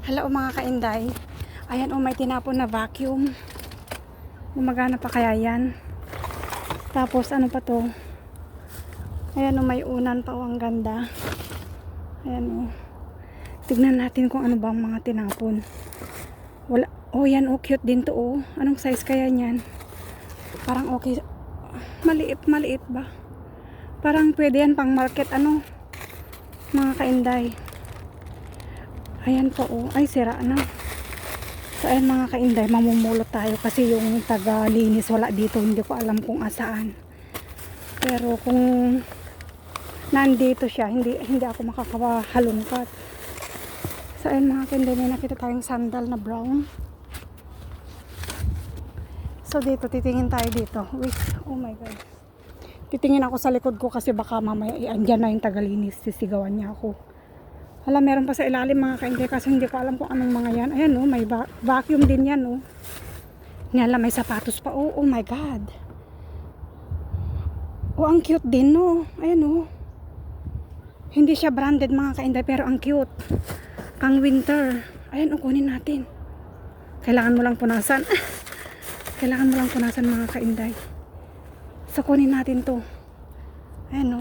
Hello mga kainday. Ayan may tinapon na vacuum. Gumagana pa kaya yan? Tapos ano pa to? Ayan may unan pa ang ganda. Ayan tignan natin kung ano ba ang mga tinapon. Wala. Yan cute din to Anong size kaya niyan? Parang okay. Maliit ba? Parang pwede yan pang market mga kainday. Ayan po ay sira na. So ayan mga kainday, mamumulot tayo kasi yung taga-linis wala dito, hindi ko alam kung asaan. Pero kung nandito siya, hindi ako makakahalungkat. So ayan mga kainday, may nakita tayong sandal na brown. So dito, titingin tayo dito. Oh my god. Titingin ako sa likod ko kasi baka mamaya andyan na yung taga-linis, sisigawan niya ako. Hala, meron pa sa ilalim mga kainday kasi hindi ko alam kung anong mga yan. Ayan may vacuum din yan Nila may sapatos pa. Oh my god. Ang cute din Ayan Hindi siya branded mga kainday pero ang cute. Pang winter. Ayan kunin natin. Kailangan mo lang punasan. Kailangan mo lang punasan mga kainday. So kunin natin to. Ayan